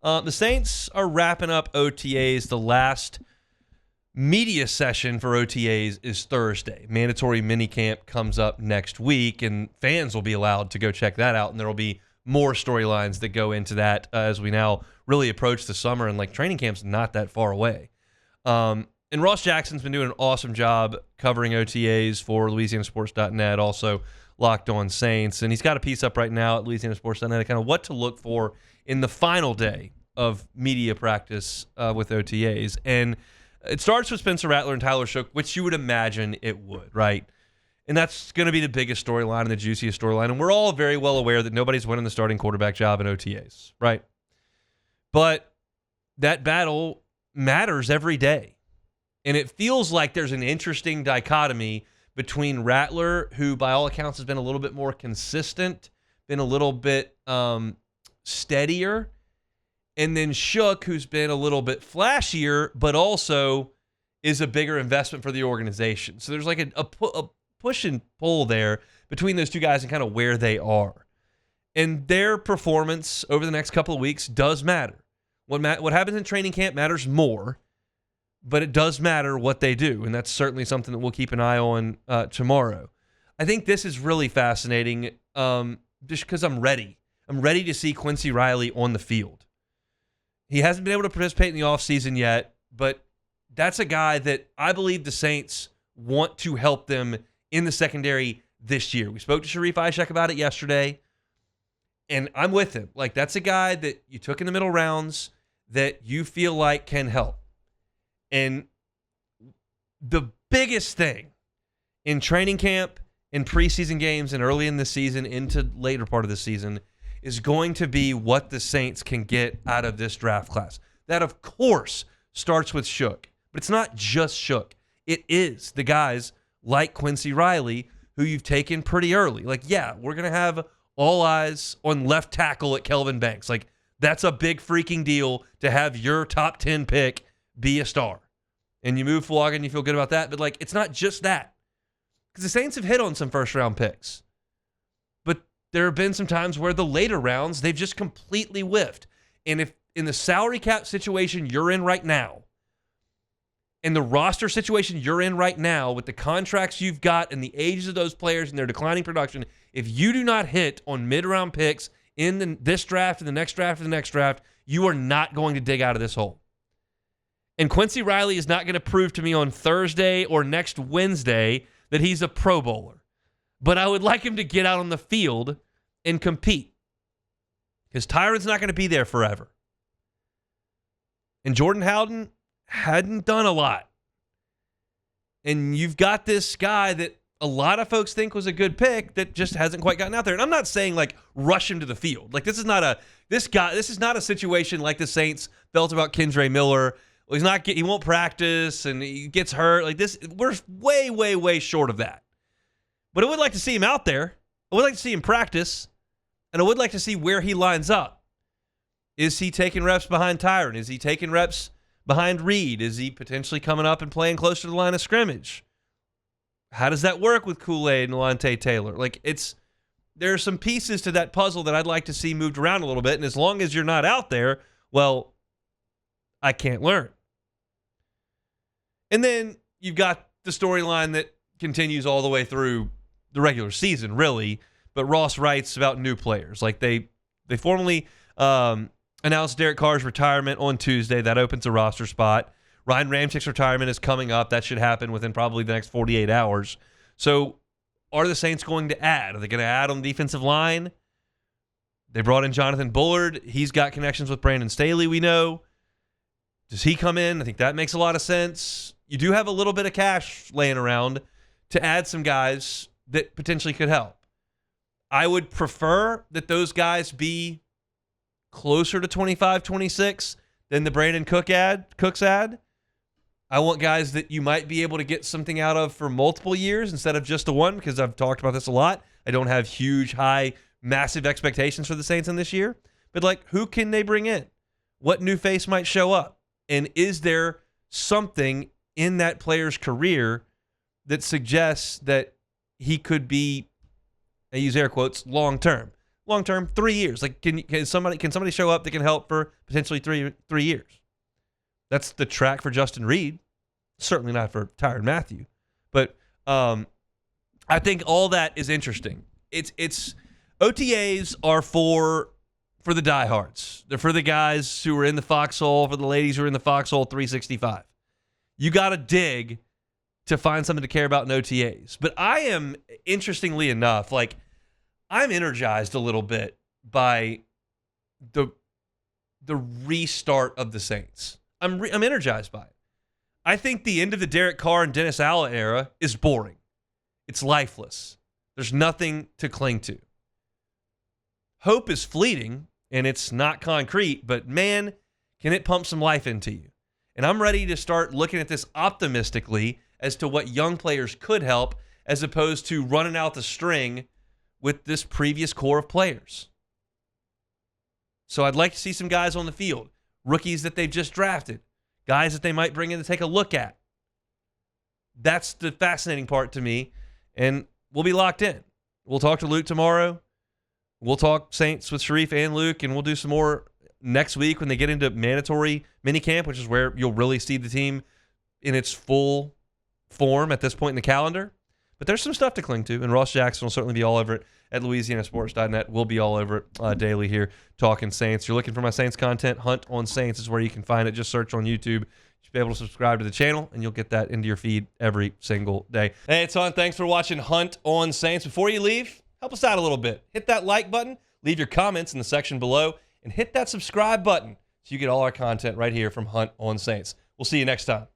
The Saints are wrapping up OTAs. The last media session for OTAs is Thursday. Mandatory minicamp comes up next week, and fans will be allowed to go check that out, and there will be more storylines that go into that as we now really approach the summer, and training camp's not that far away. And Ross Jackson's been doing an awesome job covering OTAs for LouisianaSports.net, also Locked On Saints, and he's got a piece up right now at LouisianaSports.net, kind of what to look for in the final day of media practice with OTAs. And it starts with Spencer Rattler and Tyler Shough, which you would imagine it would, right? And that's going to be the biggest storyline and the juiciest storyline. And we're all very well aware that nobody's winning the starting quarterback job in OTAs, right? But that battle matters every day. And it feels like there's an interesting dichotomy between Rattler, who by all accounts has been a little bit more consistent, been a little bit steadier, and then Shough, who's been a little bit flashier, but also is a bigger investment for the organization. So there's a push and pull there between those two guys and kind of where they are. And their performance over the next couple of weeks does matter. What happens in training camp matters more, but it does matter what they do, and that's certainly something that we'll keep an eye on tomorrow. I think this is really fascinating just because I'm ready. I'm ready to see Quincy Riley on the field. He hasn't been able to participate in the offseason yet, but that's a guy that I believe the Saints want to help them in the secondary this year. We spoke to Sharif Ishak about it yesterday, and I'm with him. That's a guy that you took in the middle rounds that you feel like can help. And the biggest thing in training camp, in preseason games, and early in the season into later part of the season is going to be what the Saints can get out of this draft class. That, of course, starts with Shough. But it's not just Shough. It is the guys like Quincy Riley who you've taken pretty early. We're going to have all eyes on left tackle at Kelvin Banks. That's a big freaking deal to have your top 10 pick be a star. And you move Fuaga and you feel good about that. But, it's not just that. Because the Saints have hit on some first-round picks. But there have been some times where the later rounds, they've just completely whiffed. And if in the salary cap situation you're in right now, and the roster situation you're in right now with the contracts you've got and the ages of those players and their declining production, if you do not hit on mid-round picks in this draft and the next draft and the next draft, you are not going to dig out of this hole. And Quincy Riley is not going to prove to me on Thursday or next Wednesday that he's a Pro Bowler. But I would like him to get out on the field and compete. Because Tyron's not going to be there forever. And Jordan Howden hadn't done a lot. And you've got this guy that a lot of folks think was a good pick that just hasn't quite gotten out there. And I'm not saying rush him to the field. This is not a situation like the Saints felt about Kendre Miller. He won't practice and he gets hurt. We're way, way, way short of that. But I would like to see him out there. I would like to see him practice. And I would like to see where he lines up. Is he taking reps behind Tyron? Is he taking reps behind Reed? Is he potentially coming up and playing closer to the line of scrimmage? How does that work with Kool-Aid and Lante Taylor? There are some pieces to that puzzle that I'd like to see moved around a little bit. And as long as you're not out there, well, I can't learn. And then you've got the storyline that continues all the way through the regular season, really. But Ross writes about new players. They formally announced Derek Carr's retirement on Tuesday. That opens a roster spot. Ryan Ramchik's retirement is coming up. That should happen within probably the next 48 hours. So are the Saints going to add? Are they going to add on the defensive line? They brought in Jonathan Bullard. He's got connections with Brandon Staley, we know. Does he come in? I think that makes a lot of sense. You do have a little bit of cash laying around to add some guys that potentially could help. I would prefer that those guys be closer to 25, 26 than the Brandon Cooks ad. I want guys that you might be able to get something out of for multiple years instead of just the one, because I've talked about this a lot. I don't have huge, high, massive expectations for the Saints in this year. But, who can they bring in? What new face might show up? And is there something in that player's career that suggests that he could be, I use air quotes, long-term? long term, 3 years. Like, can somebody show up that can help for potentially three years? That's the track for Justin Reed. Certainly not for Tyrann Mathieu. But I think all that is interesting. It's OTAs are for the diehards. They're for the guys who are in the foxhole, for the ladies who are in the foxhole 365. You got to dig to find something to care about in OTAs. But I am, interestingly enough, like, I'm energized a little bit by the restart of the Saints. I'm energized by it. I think the end of the Derek Carr and Dennis Allen era is boring. It's lifeless. There's nothing to cling to. Hope is fleeting, and it's not concrete, but man, can it pump some life into you. And I'm ready to start looking at this optimistically as to what young players could help, as opposed to running out the string with this previous core of players. So I'd like to see some guys on the field, rookies that they've just drafted, guys that they might bring in to take a look at. That's the fascinating part to me, and we'll be locked in. We'll talk to Luke tomorrow. We'll talk Saints with Sharif and Luke, and we'll do some more next week when they get into mandatory minicamp, which is where you'll really see the team in its full form at this point in the calendar. But there's some stuff to cling to, and Ross Jackson will certainly be all over it at LouisianaSports.net. We'll be all over it daily here talking Saints. You're looking for my Saints content, Hunt on Saints is where you can find it. Just search on YouTube. You should be able to subscribe to the channel, and you'll get that into your feed every single day. Hey, it's Hunt. Thanks for watching Hunt on Saints. Before you leave, help us out a little bit. Hit that like button, leave your comments in the section below, and hit that subscribe button so you get all our content right here from Hunt on Saints. We'll see you next time.